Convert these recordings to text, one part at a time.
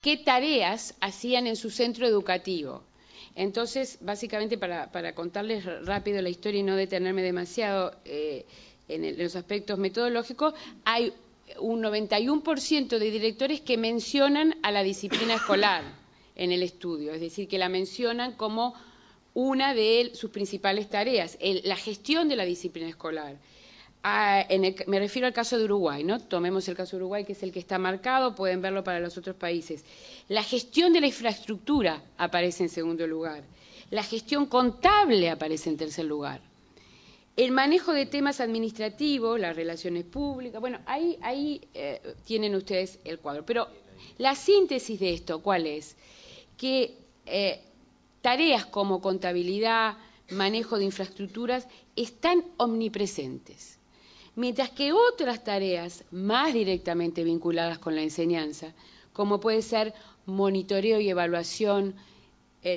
qué tareas hacían en su centro educativo. Entonces, básicamente, para contarles rápido la historia y no detenerme demasiado en los aspectos metodológicos, hay un 91% de directores que mencionan a la disciplina escolar en el estudio, es decir, que la mencionan como una de sus principales tareas, la gestión de la disciplina escolar. Me refiero al caso de Uruguay, ¿no? Tomemos el caso de Uruguay, que es el que está marcado, pueden verlo para los otros países. La gestión de la infraestructura aparece en segundo lugar. La gestión contable aparece en tercer lugar. El manejo de temas administrativos, las relaciones públicas, bueno, ahí tienen ustedes el cuadro. Pero la síntesis de esto, ¿cuál es? Que tareas como contabilidad, manejo de infraestructuras, están omnipresentes. Mientras que otras tareas más directamente vinculadas con la enseñanza, como puede ser monitoreo y evaluación,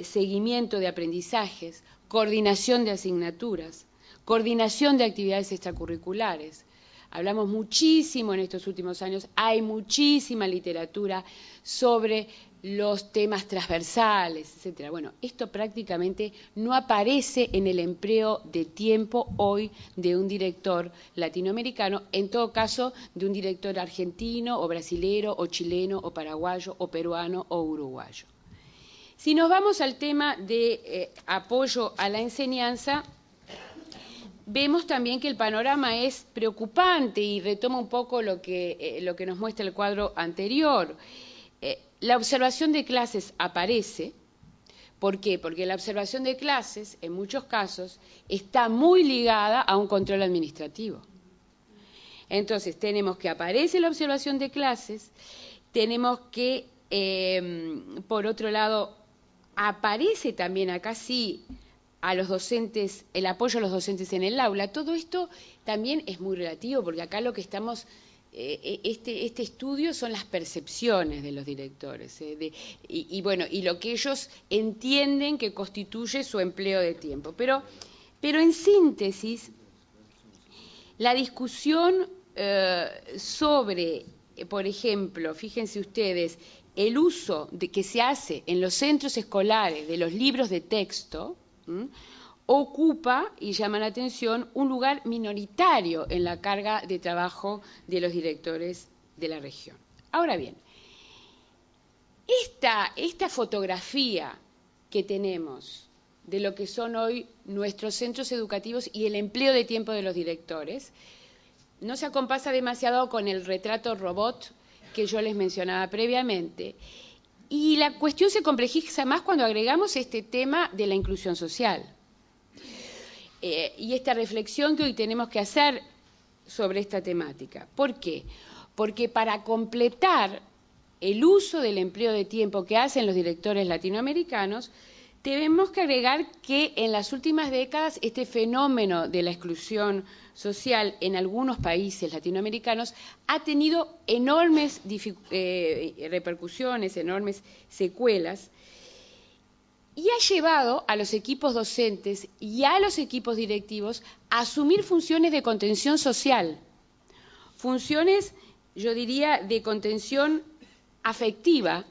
seguimiento de aprendizajes, coordinación de asignaturas, coordinación de actividades extracurriculares. Hablamos muchísimo en estos últimos años, hay muchísima literatura sobre los temas transversales, etcétera. Bueno, esto prácticamente no aparece en el empleo de tiempo hoy de un director latinoamericano, en todo caso de un director argentino o brasilero o chileno o paraguayo o peruano o uruguayo. Si nos vamos al tema de apoyo a la enseñanza, vemos también que el panorama es preocupante y retoma un poco lo que nos muestra el cuadro anterior. La observación de clases aparece. ¿Por qué? Porque la observación de clases, en muchos casos, está muy ligada a un control administrativo. Entonces, tenemos que aparece la observación de clases, tenemos que, por otro lado, aparece también acá sí a los docentes, el apoyo a los docentes en el aula. Todo esto también es muy relativo, porque acá lo que estamos... Este estudio son las percepciones de los directores y lo que ellos entienden que constituye su empleo de tiempo. Pero en síntesis, la discusión sobre, por ejemplo, fíjense ustedes, el uso que se hace en los centros escolares de los libros de texto, ocupa, y llama la atención, un lugar minoritario en la carga de trabajo de los directores de la región. Ahora bien, esta fotografía que tenemos de lo que son hoy nuestros centros educativos y el empleo de tiempo de los directores, no se acompasa demasiado con el retrato robot que yo les mencionaba previamente, y la cuestión se complejiza más cuando agregamos este tema de la inclusión social. Y esta reflexión que hoy tenemos que hacer sobre esta temática. ¿Por qué? Porque para completar el uso del empleo de tiempo que hacen los directores latinoamericanos, tenemos que agregar que en las últimas décadas este fenómeno de la exclusión social en algunos países latinoamericanos ha tenido enormes repercusiones, enormes secuelas, y ha llevado a los equipos docentes y a los equipos directivos a asumir funciones de contención social, funciones, yo diría, de contención afectiva,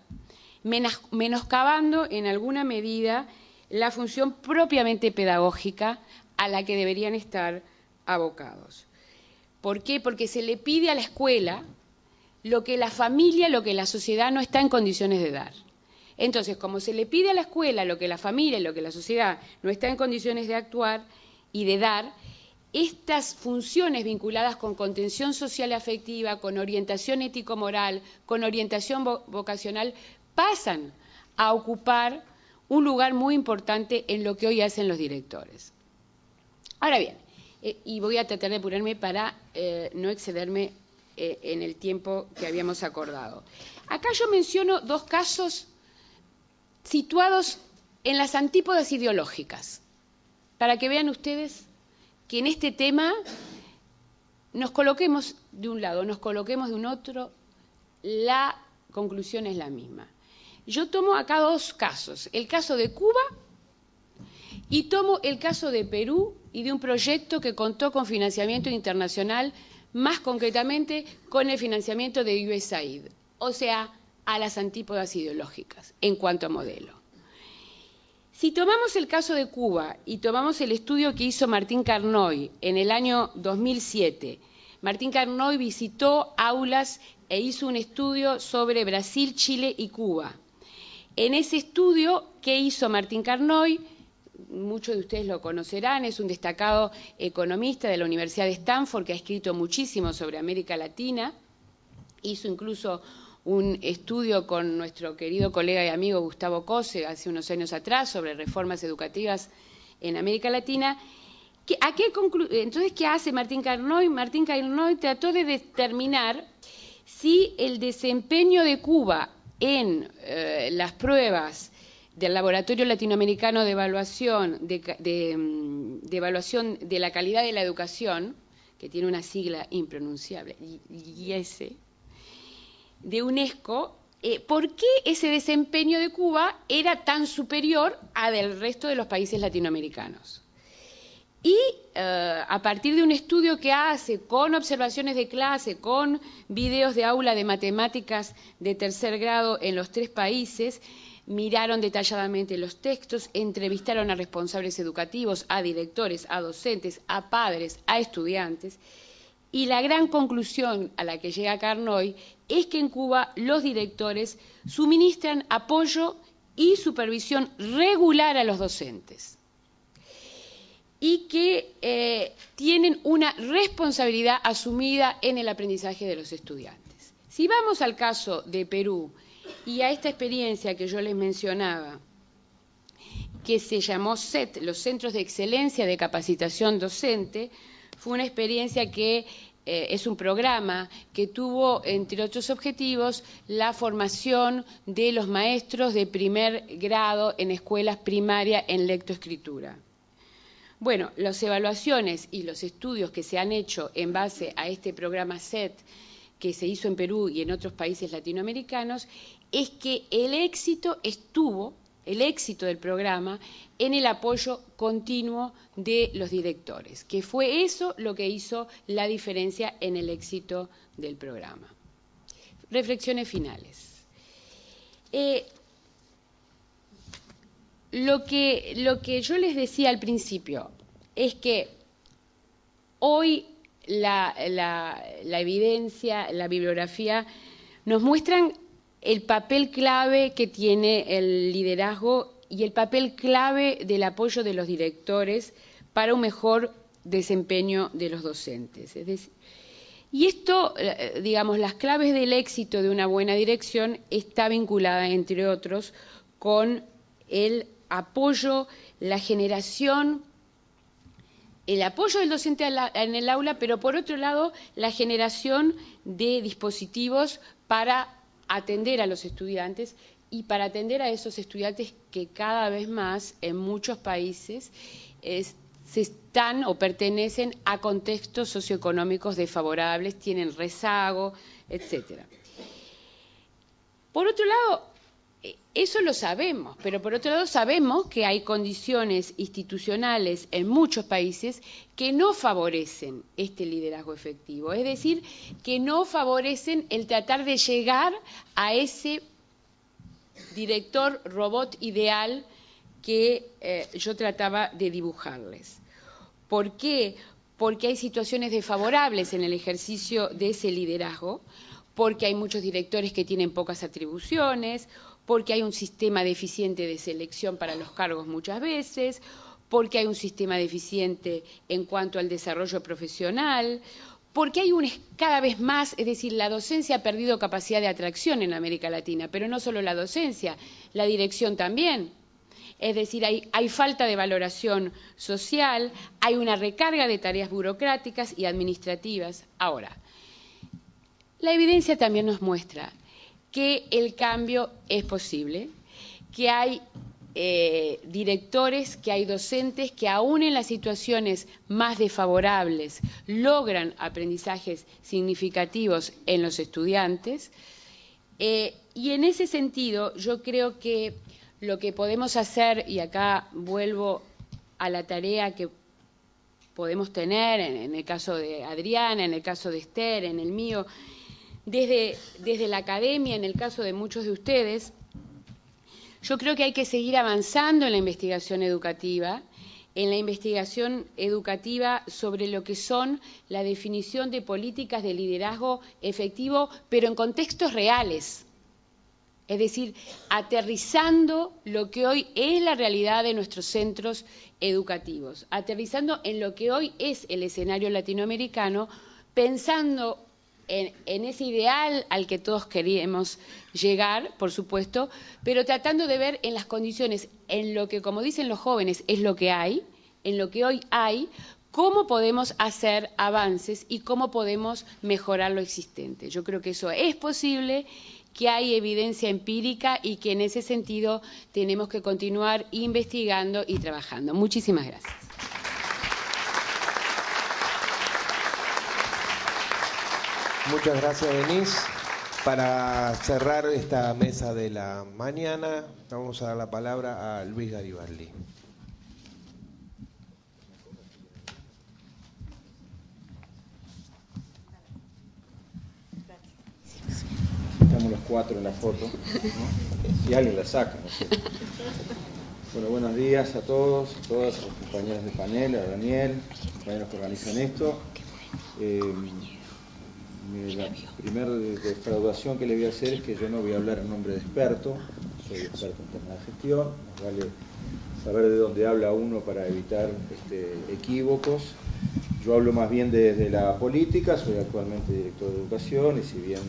menoscabando en alguna medida la función propiamente pedagógica a la que deberían estar abocados. ¿Por qué? Porque se le pide a la escuela lo que la familia, lo que la sociedad no está en condiciones de dar. Entonces, como se le pide a la escuela lo que la familia y lo que la sociedad no está en condiciones de actuar y de dar, estas funciones vinculadas con contención social y afectiva, con orientación ético-moral, con orientación vocacional, pasan a ocupar un lugar muy importante en lo que hoy hacen los directores. Ahora bien, y voy a tratar de apurarme para no excederme en el tiempo que habíamos acordado. Acá yo menciono dos casos situados en las antípodas ideológicas, para que vean ustedes que en este tema nos coloquemos de un lado, nos coloquemos de un otro, la conclusión es la misma. Yo tomo acá dos casos, el caso de Cuba y tomo el caso de Perú y de un proyecto que contó con financiamiento internacional, más concretamente con el financiamiento de USAID. O sea, a las antípodas ideológicas en cuanto a modelo. Si tomamos el caso de Cuba y tomamos el estudio que hizo Martín Carnoy en el año 2007, Martín Carnoy visitó aulas e hizo un estudio sobre Brasil, Chile y Cuba. En ese estudio, ¿qué hizo Martín Carnoy? Muchos de ustedes lo conocerán, es un destacado economista de la Universidad de Stanford que ha escrito muchísimo sobre América Latina, hizo incluso un estudio con nuestro querido colega y amigo Gustavo Cose hace unos años atrás sobre reformas educativas en América Latina. Entonces, ¿qué hace Martín Carnoy? Martín Carnoy trató de determinar si el desempeño de Cuba en las pruebas del Laboratorio Latinoamericano de Evaluación de evaluación de la calidad de la educación, que tiene una sigla impronunciable, IES, de UNESCO, ¿por qué ese desempeño de Cuba era tan superior al del resto de los países latinoamericanos? Y a partir de un estudio que hace con observaciones de clase, con videos de aula de matemáticas de tercer grado en los 3 países, miraron detalladamente los textos, entrevistaron a responsables educativos, a directores, a docentes, a padres, a estudiantes, y la gran conclusión a la que llega Carnoy es que en Cuba los directores suministran apoyo y supervisión regular a los docentes y que tienen una responsabilidad asumida en el aprendizaje de los estudiantes. Si vamos al caso de Perú y a esta experiencia que yo les mencionaba, que se llamó CET, los Centros de Excelencia de Capacitación Docente, fue una experiencia que es un programa que tuvo, entre otros objetivos, la formación de los maestros de primer grado en escuelas primarias en lectoescritura. Bueno, las evaluaciones y los estudios que se han hecho en base a este programa CET, que se hizo en Perú y en otros países latinoamericanos, es que el éxito del programa en el apoyo continuo de los directores, que fue eso lo que hizo la diferencia en el éxito del programa. Reflexiones finales. Lo que yo les decía al principio es que hoy la evidencia, la bibliografía, nos muestran el papel clave que tiene el liderazgo y el papel clave del apoyo de los directores para un mejor desempeño de los docentes. Es decir, y esto, digamos, las claves del éxito de una buena dirección está vinculada, entre otros, con el apoyo, la generación, el apoyo del docente en el aula, pero por otro lado, la generación de dispositivos para atender a los estudiantes y para atender a esos estudiantes que cada vez más en muchos países se están o pertenecen a contextos socioeconómicos desfavorables, tienen rezago, etcétera. Por otro lado, eso lo sabemos, pero por otro lado sabemos que hay condiciones institucionales en muchos países que no favorecen este liderazgo efectivo, es decir, que no favorecen el tratar de llegar a ese director robot ideal que yo trataba de dibujarles. ¿Por qué? Porque hay situaciones desfavorables en el ejercicio de ese liderazgo, porque hay muchos directores que tienen pocas atribuciones, porque hay un sistema deficiente de selección para los cargos muchas veces, porque hay un sistema deficiente en cuanto al desarrollo profesional, porque hay cada vez más, es decir, la docencia ha perdido capacidad de atracción en América Latina, pero no solo la docencia, la dirección también. Es decir, hay falta de valoración social, hay una recarga de tareas burocráticas y administrativas. Ahora, la evidencia también nos muestra que el cambio es posible, que hay directores, que hay docentes que aún en las situaciones más desfavorables logran aprendizajes significativos en los estudiantes. Y en ese sentido yo creo que lo que podemos hacer, y acá vuelvo a la tarea que podemos tener en el caso de Adriana, en el caso de Esther, en el mío, desde la academia, en el caso de muchos de ustedes, yo creo que hay que seguir avanzando en la investigación educativa sobre lo que son la definición de políticas de liderazgo efectivo, pero en contextos reales. Es decir, aterrizando lo que hoy es la realidad de nuestros centros educativos, aterrizando en lo que hoy es el escenario latinoamericano, pensando en ese ideal al que todos queremos llegar, por supuesto, pero tratando de ver en las condiciones, en lo que, como dicen los jóvenes, es lo que hay, en lo que hoy hay, cómo podemos hacer avances y cómo podemos mejorar lo existente. Yo creo que eso es posible, que hay evidencia empírica y que en ese sentido tenemos que continuar investigando y trabajando. Muchísimas gracias. Muchas gracias, Denise. Para cerrar esta mesa de la mañana, vamos a dar la palabra a Luis Garibaldi. Estamos los cuatro en la foto, ¿no? Si alguien la saca, no sé. Bueno, buenos días a todos, a todas, a los compañeros de panel, a Daniel, a los compañeros que organizan esto. La primera defraudación que le voy a hacer es que yo no voy a hablar en nombre de experto, soy experto en temas de gestión, nos vale saber de dónde habla uno para evitar equívocos. Yo hablo más bien desde la política, soy actualmente director de educación y si bien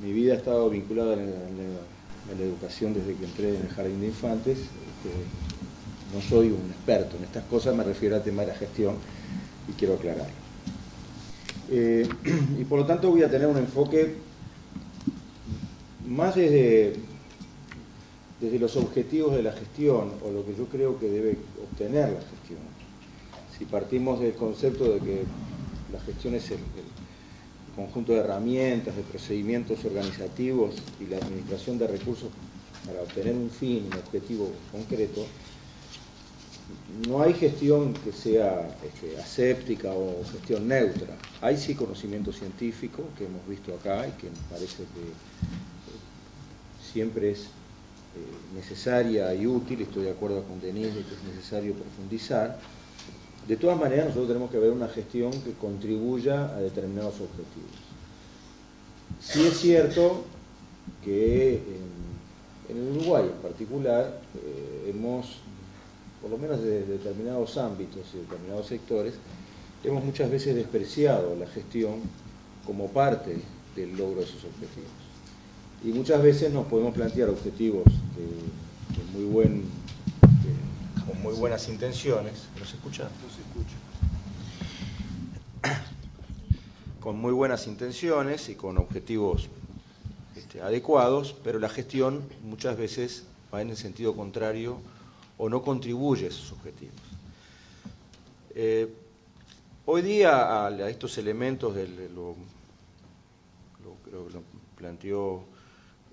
mi vida ha estado vinculada en la educación desde que entré en el jardín de infantes, no soy un experto en estas cosas, me refiero al tema de la gestión y quiero aclararlo. Y por lo tanto voy a tener un enfoque más desde los objetivos de la gestión o lo que yo creo que debe obtener la gestión. Si partimos del concepto de que la gestión es el conjunto de herramientas, de procedimientos organizativos y la administración de recursos para obtener un fin, un objetivo concreto, no hay gestión que sea aséptica o gestión neutra. Hay sí conocimiento científico que hemos visto acá y que me parece que siempre es necesaria y útil. Estoy de acuerdo con Denise de que es necesario profundizar. De todas maneras, nosotros tenemos que ver una gestión que contribuya a determinados objetivos. Sí es cierto que en el Uruguay en particular hemos, por lo menos de determinados ámbitos y determinados sectores, hemos muchas veces despreciado la gestión como parte del logro de esos objetivos. Y muchas veces nos podemos plantear objetivos con muy buenas intenciones. ¿No se escucha? No se escucha. Con muy buenas intenciones y con objetivos adecuados, pero la gestión muchas veces va en el sentido contrario o no contribuye a esos objetivos. Hoy día a estos elementos lo planteó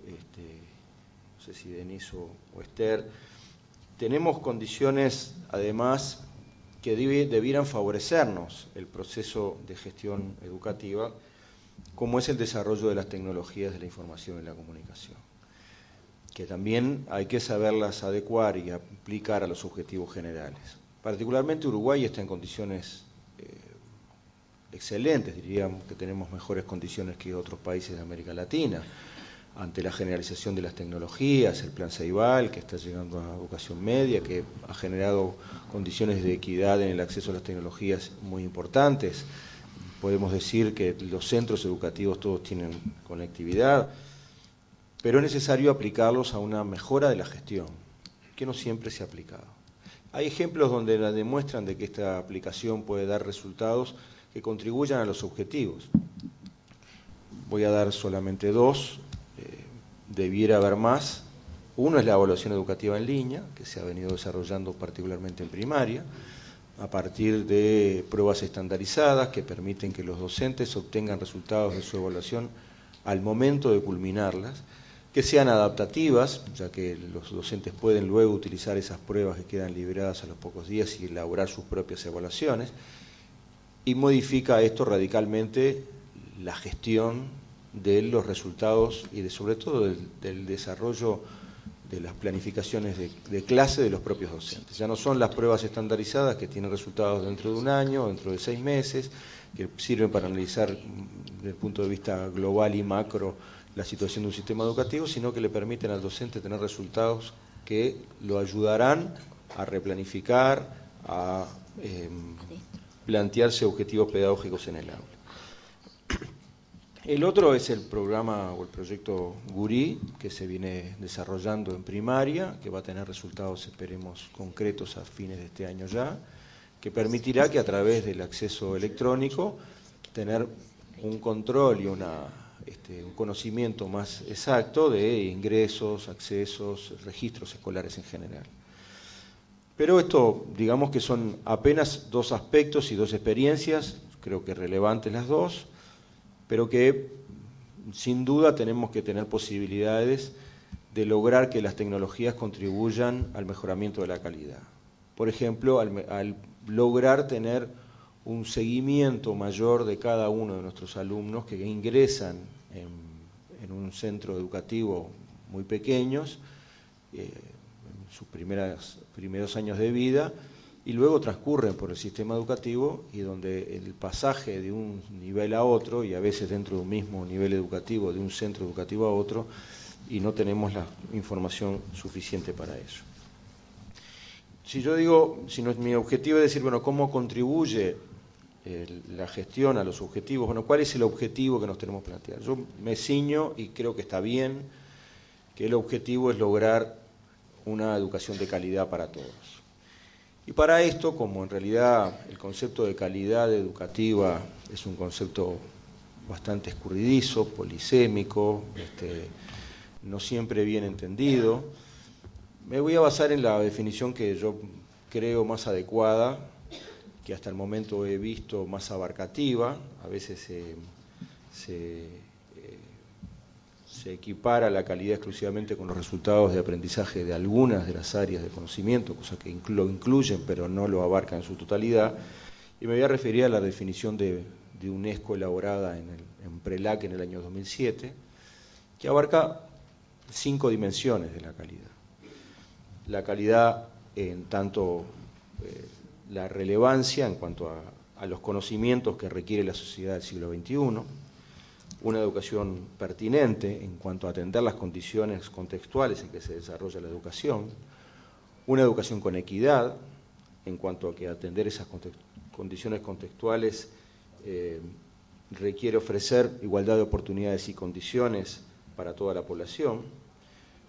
no sé si Denise o Esther, tenemos condiciones además que debieran favorecernos el proceso de gestión educativa, como es el desarrollo de las tecnologías de la información y la comunicación, que también hay que saberlas adecuar y aplicar a los objetivos generales. Particularmente Uruguay está en condiciones excelentes, diríamos que tenemos mejores condiciones que otros países de América Latina, ante la generalización de las tecnologías, el plan Ceibal, que está llegando a educación media, que ha generado condiciones de equidad en el acceso a las tecnologías muy importantes. Podemos decir que los centros educativos todos tienen conectividad, pero es necesario aplicarlos a una mejora de la gestión, que no siempre se ha aplicado. Hay ejemplos donde la demuestran de que esta aplicación puede dar resultados que contribuyan a los objetivos. Voy a dar solamente dos, debiera haber más. Uno es la evaluación educativa en línea, que se ha venido desarrollando particularmente en primaria, a partir de pruebas estandarizadas que permiten que los docentes obtengan resultados de su evaluación al momento de culminarlas, que sean adaptativas, ya que los docentes pueden luego utilizar esas pruebas que quedan liberadas a los pocos días y elaborar sus propias evaluaciones, y modifica esto radicalmente la gestión de los resultados y sobre todo del desarrollo de las planificaciones de clase de los propios docentes. Ya no son las pruebas estandarizadas que tienen resultados dentro de un año, dentro de 6 meses, que sirven para analizar desde el punto de vista global y macro la situación de un sistema educativo, sino que le permiten al docente tener resultados que lo ayudarán a replanificar, a plantearse objetivos pedagógicos en el aula. El otro es el programa o el proyecto Gurí, que se viene desarrollando en primaria, que va a tener resultados, esperemos, concretos a fines de este año ya, que permitirá que a través del acceso electrónico tener un control y un conocimiento más exacto de ingresos, accesos, registros escolares en general. Pero esto, digamos que son apenas 2 aspectos y 2 experiencias, creo que relevantes las dos, pero que sin duda tenemos que tener posibilidades de lograr que las tecnologías contribuyan al mejoramiento de la calidad. Por ejemplo, al lograr tener un seguimiento mayor de cada uno de nuestros alumnos que ingresan en un centro educativo muy pequeños, en sus primeros años de vida, y luego transcurren por el sistema educativo y donde el pasaje de un nivel a otro, y a veces dentro de un mismo nivel educativo, de un centro educativo a otro, y no tenemos la información suficiente para eso. Si yo digo, mi objetivo es decir, bueno, ¿cómo contribuye la gestión a los objetivos? Bueno, ¿cuál es el objetivo que nos tenemos que plantear? Yo me ciño, y creo que está bien, que el objetivo es lograr una educación de calidad para todos. Y para esto, como en realidad el concepto de calidad educativa es un concepto bastante escurridizo, polisémico, no siempre bien entendido, me voy a basar en la definición que yo creo más adecuada, que hasta el momento he visto más abarcativa. A veces se equipara la calidad exclusivamente con los resultados de aprendizaje de algunas de las áreas de conocimiento, cosas que lo incluyen pero no lo abarcan en su totalidad, y me voy a referir a la definición de UNESCO elaborada en PRELAC en el año 2007, que abarca 5 dimensiones de la calidad. La calidad en tanto la relevancia en cuanto a los conocimientos que requiere la sociedad del siglo XXI, una educación pertinente en cuanto a atender las condiciones contextuales en que se desarrolla la educación, una educación con equidad en cuanto a que atender esas condiciones contextuales requiere ofrecer igualdad de oportunidades y condiciones para toda la población,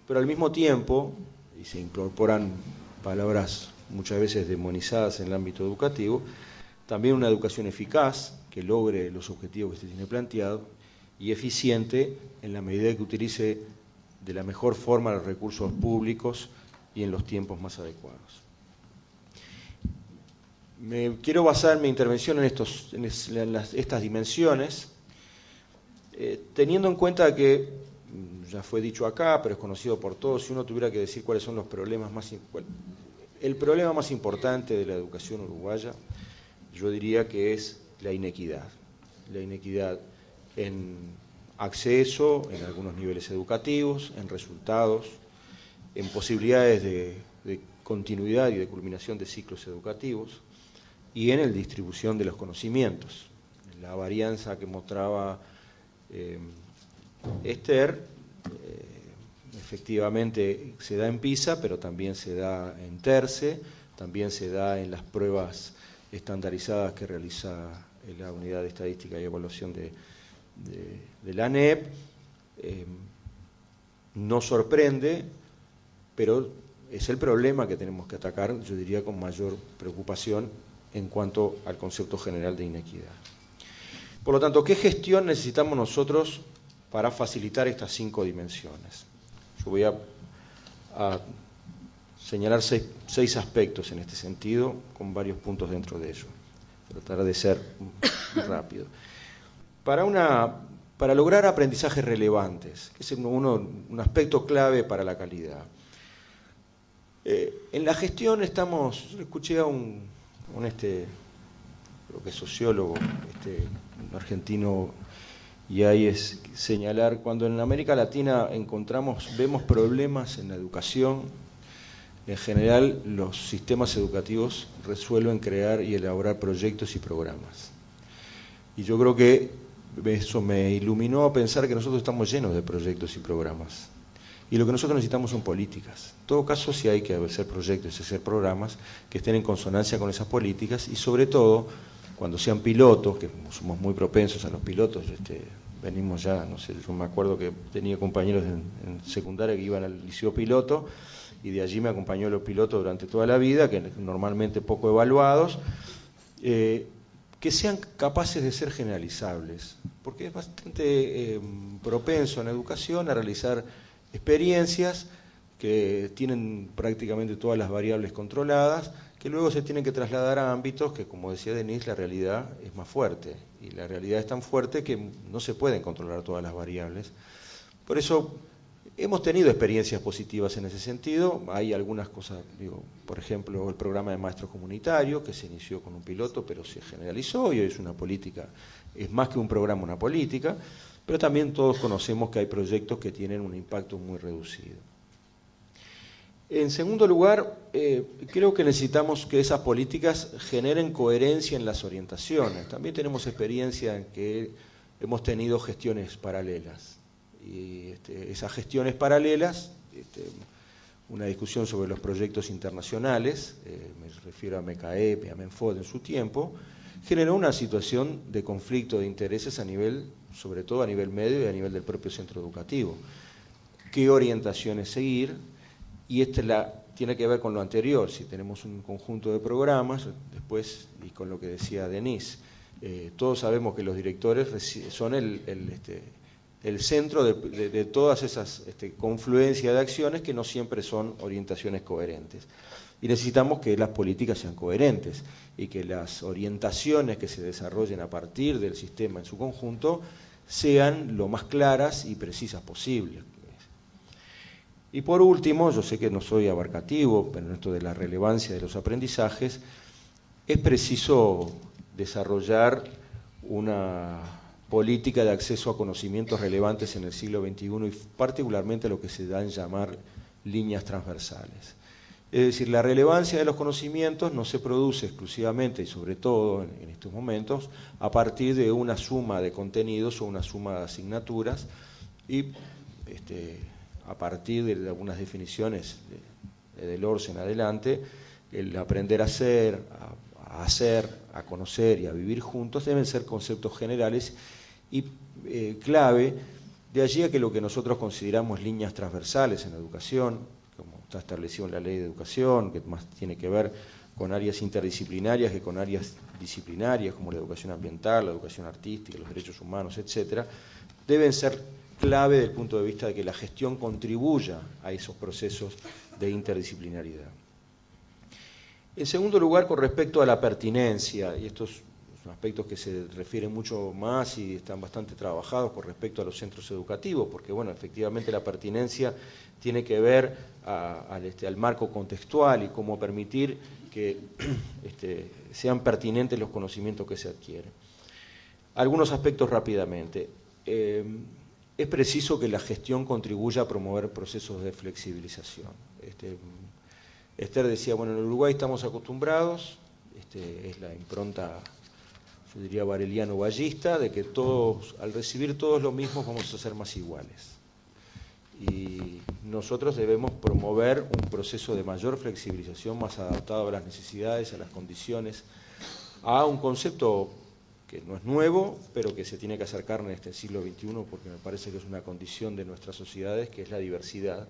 pero al mismo tiempo, y se incorporan palabras muchas veces demonizadas en el ámbito educativo, también una educación eficaz que logre los objetivos que se tiene planteado, y eficiente en la medida que utilice de la mejor forma los recursos públicos y en los tiempos más adecuados. Quiero basar mi intervención en estas dimensiones, teniendo en cuenta que, ya fue dicho acá, pero es conocido por todos, si uno tuviera que decir cuáles son los problemas el problema más importante de la educación uruguaya, yo diría que es la inequidad. La inequidad en acceso, en algunos niveles educativos, en resultados, en posibilidades de continuidad y de culminación de ciclos educativos, y en la distribución de los conocimientos. La varianza que mostraba Esther, efectivamente se da en PISA, pero también se da en TERCE, también se da en las pruebas estandarizadas que realiza la Unidad de Estadística y Evaluación de la ANEP. No sorprende, pero es el problema que tenemos que atacar, yo diría, con mayor preocupación en cuanto al concepto general de inequidad. Por lo tanto, ¿qué gestión necesitamos nosotros para facilitar estas 5 dimensiones? Yo voy a señalar 6 aspectos en este sentido, con varios puntos dentro de ello. Tratar de ser rápido. Para lograr aprendizajes relevantes, que es un aspecto clave para la calidad. En la gestión escuché a un creo que sociólogo, un argentino, y ahí es señalar, cuando en América Latina vemos problemas en la educación, en general los sistemas educativos resuelven crear y elaborar proyectos y programas. Y yo creo que eso me iluminó a pensar que nosotros estamos llenos de proyectos y programas. Y lo que nosotros necesitamos son políticas. En todo caso, sí hay que hacer proyectos y hacer programas que estén en consonancia con esas políticas, y sobre todo, cuando sean pilotos, que somos muy propensos a los pilotos, venimos ya, no sé, yo me acuerdo que tenía compañeros en secundaria que iban al liceo piloto, y de allí me acompañó los pilotos durante toda la vida, que normalmente poco evaluados, que sean capaces de ser generalizables, porque es bastante propenso en la educación a realizar experiencias que tienen prácticamente todas las variables controladas, que luego se tienen que trasladar a ámbitos que, como decía Denise, la realidad es más fuerte, y la realidad es tan fuerte que no se pueden controlar todas las variables. Por eso hemos tenido experiencias positivas en ese sentido. Hay algunas cosas, por ejemplo, el programa de maestros comunitarios, que se inició con un piloto, pero se generalizó y hoy es una política, es más que un programa, una política, pero también todos conocemos que hay proyectos que tienen un impacto muy reducido. En segundo lugar, creo que necesitamos que esas políticas generen coherencia en las orientaciones. También tenemos experiencia en que hemos tenido gestiones paralelas. Y esas gestiones paralelas, una discusión sobre los proyectos internacionales, me refiero a MECAEP y a MENFOD en su tiempo, generó una situación de conflicto de intereses a nivel, sobre todo a nivel medio y a nivel del propio centro educativo. ¿Qué orientaciones seguir? Y tiene que ver con lo anterior, si tenemos un conjunto de programas, después, y con lo que decía Denise, todos sabemos que los directores son el centro de todas esas confluencias de acciones que no siempre son orientaciones coherentes. Y necesitamos que las políticas sean coherentes y que las orientaciones que se desarrollen a partir del sistema en su conjunto sean lo más claras y precisas posible. Y por último, yo sé que no soy abarcativo, pero en esto de la relevancia de los aprendizajes, es preciso desarrollar una política de acceso a conocimientos relevantes en el siglo XXI y particularmente lo que se da en llamar líneas transversales. Es decir, la relevancia de los conocimientos no se produce exclusivamente y sobre todo en estos momentos a partir de una suma de contenidos o una suma de asignaturas y a partir de algunas definiciones del Delors en adelante, el aprender a ser, a hacer, a conocer y a vivir juntos deben ser conceptos generales y clave, de allí a que lo que nosotros consideramos líneas transversales en la educación, como está establecido en la Ley de Educación, que más tiene que ver con áreas interdisciplinarias que con áreas disciplinarias, como la educación ambiental, la educación artística, los derechos humanos, etcétera, deben ser clave desde el punto de vista de que la gestión contribuya a esos procesos de interdisciplinaridad. En segundo lugar, con respecto a la pertinencia, y estos son aspectos que se refieren mucho más y están bastante trabajados con respecto a los centros educativos, porque bueno, efectivamente la pertinencia tiene que ver al marco contextual y cómo permitir que sean pertinentes los conocimientos que se adquieren. Algunos aspectos rápidamente. Es preciso que la gestión contribuya a promover procesos de flexibilización. Esther decía, bueno, en Uruguay estamos acostumbrados, es la impronta, yo diría, bareliano-ballista, de que todos, al recibir todos lo mismo, vamos a ser más iguales. Y nosotros debemos promover un proceso de mayor flexibilización, más adaptado a las necesidades, a las condiciones, a un concepto que no es nuevo, pero que se tiene que acercar en este siglo XXI, porque me parece que es una condición de nuestras sociedades, que es la diversidad.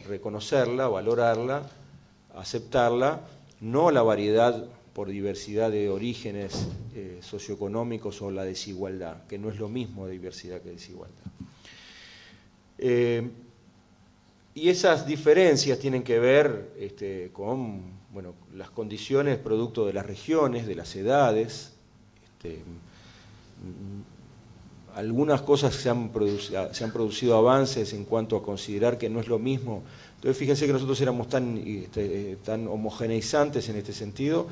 Reconocerla, valorarla, aceptarla, no la variedad por diversidad de orígenes socioeconómicos o la desigualdad, que no es lo mismo diversidad que desigualdad. Y esas diferencias tienen que ver con las condiciones producto de las regiones, de las edades. Algunas cosas se han producido avances en cuanto a considerar que no es lo mismo. Entonces fíjense que nosotros éramos tan homogeneizantes en este sentido,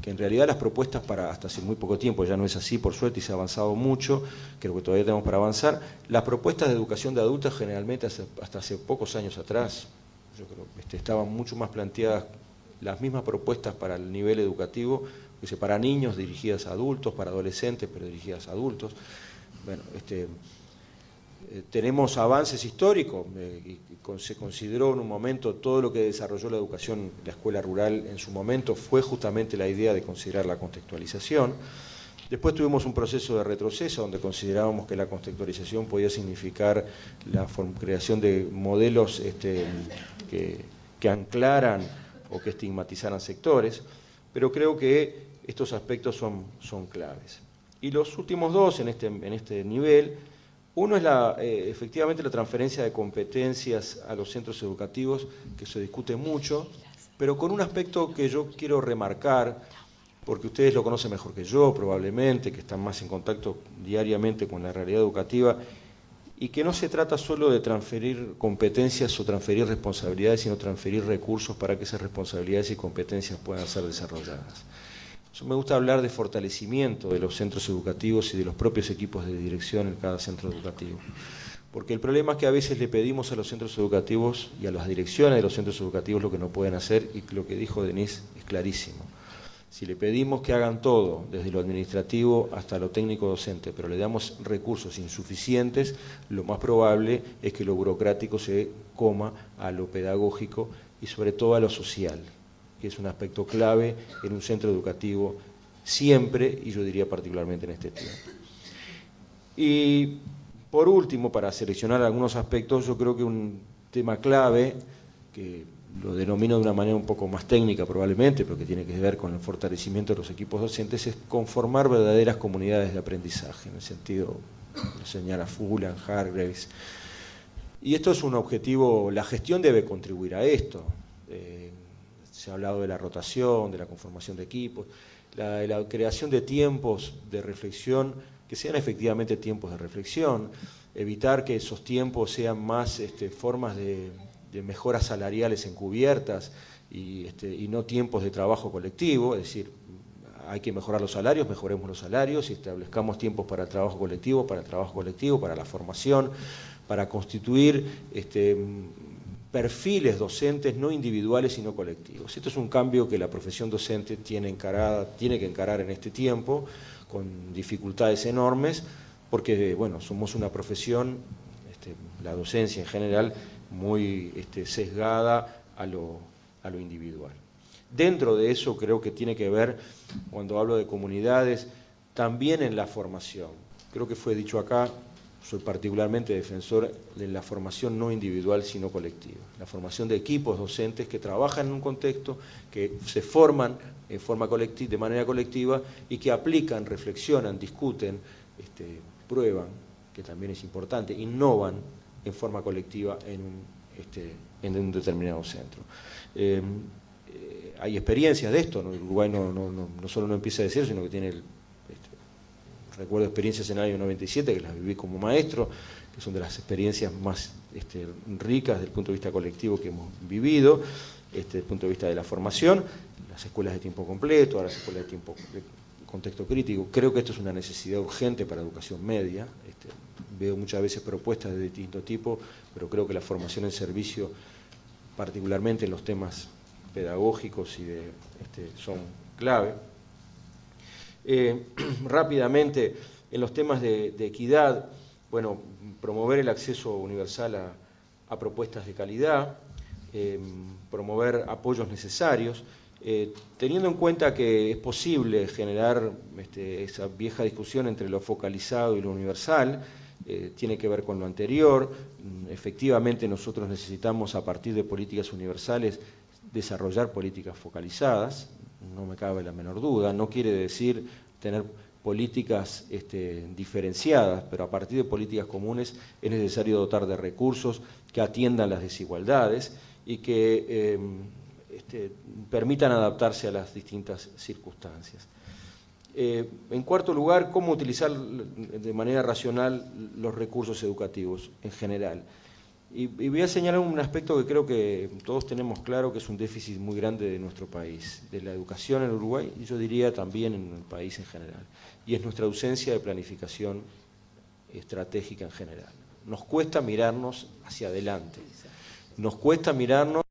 que en realidad las propuestas para hasta hace muy poco tiempo, ya no es así por suerte y se ha avanzado mucho, creo que todavía tenemos para avanzar, las propuestas de educación de adultos generalmente hasta hace pocos años atrás, yo creo, estaban mucho más planteadas las mismas propuestas para el nivel educativo, para niños dirigidas a adultos, para adolescentes pero dirigidas a adultos. Bueno, tenemos avances históricos, y se consideró en un momento todo lo que desarrolló la educación, la escuela rural en su momento, fue justamente la idea de considerar la contextualización. Después tuvimos un proceso de retroceso donde considerábamos que la contextualización podía significar la creación de modelos que anclaran o que estigmatizaran sectores, pero creo que estos aspectos son claves. Y los últimos dos en este nivel, uno es efectivamente la transferencia de competencias a los centros educativos, que se discute mucho, pero con un aspecto que yo quiero remarcar, porque ustedes lo conocen mejor que yo probablemente, que están más en contacto diariamente con la realidad educativa, y que no se trata solo de transferir competencias o transferir responsabilidades, sino transferir recursos para que esas responsabilidades y competencias puedan ser desarrolladas. Me gusta hablar de fortalecimiento de los centros educativos y de los propios equipos de dirección en cada centro educativo. Porque el problema es que a veces le pedimos a los centros educativos y a las direcciones de los centros educativos lo que no pueden hacer, y lo que dijo Denise es clarísimo. Si le pedimos que hagan todo, desde lo administrativo hasta lo técnico docente, pero le damos recursos insuficientes, lo más probable es que lo burocrático se coma a lo pedagógico y sobre todo a lo social, que es un aspecto clave en un centro educativo siempre, y yo diría particularmente en este tiempo. Y por último, para seleccionar algunos aspectos, yo creo que un tema clave, que lo denomino de una manera un poco más técnica probablemente, pero que tiene que ver con el fortalecimiento de los equipos docentes, es conformar verdaderas comunidades de aprendizaje, en el sentido, lo señala Fulan, Hargreaves. Y esto es un objetivo, la gestión debe contribuir a esto. Se ha hablado de la rotación, de la conformación de equipos, la creación de tiempos de reflexión, que sean efectivamente tiempos de reflexión, evitar que esos tiempos sean más formas de mejoras salariales encubiertas y no tiempos de trabajo colectivo, es decir, hay que mejorar los salarios, mejoremos los salarios y establezcamos tiempos para el trabajo colectivo, para la formación, para constituir perfiles docentes no individuales sino colectivos. Esto es un cambio que la profesión docente tiene que encarar en este tiempo, con dificultades enormes, porque bueno, somos una profesión, la docencia en general, muy sesgada a lo individual. Dentro de eso creo que tiene que ver, cuando hablo de comunidades, también en la formación. Creo que fue dicho acá, soy particularmente defensor de la formación no individual sino colectiva, la formación de equipos docentes que trabajan en un contexto, que se forman en forma colectiva, de manera colectiva, y que aplican, reflexionan, discuten, prueban, que también es importante, innovan en forma colectiva en un determinado centro. Hay experiencias de esto, ¿no? Uruguay no solo no empieza a decir, sino que tiene recuerdo experiencias en el año 97 que las viví como maestro, que son de las experiencias más ricas desde el punto de vista colectivo que hemos vivido, desde el punto de vista de la formación, las escuelas de tiempo completo, ahora las escuelas de contexto crítico. Creo que esto es una necesidad urgente para educación media. Veo muchas veces propuestas de distinto tipo, pero creo que la formación en servicio, particularmente en los temas pedagógicos son clave. Rápidamente, en los temas de equidad, bueno, promover el acceso universal a propuestas de calidad, promover apoyos necesarios, teniendo en cuenta que es posible generar esa vieja discusión entre lo focalizado y lo universal, tiene que ver con lo anterior. Efectivamente, nosotros necesitamos, a partir de políticas universales, desarrollar políticas focalizadas, no me cabe la menor duda. No quiere decir tener políticas diferenciadas, pero a partir de políticas comunes es necesario dotar de recursos que atiendan las desigualdades y que permitan adaptarse a las distintas circunstancias. En cuarto lugar, cómo utilizar de manera racional los recursos educativos en general. Y voy a señalar un aspecto que creo que todos tenemos claro, que es un déficit muy grande de nuestro país, de la educación en Uruguay, y yo diría también en el país en general, y es nuestra ausencia de planificación estratégica en general. Nos cuesta mirarnos hacia adelante, nos cuesta mirarnos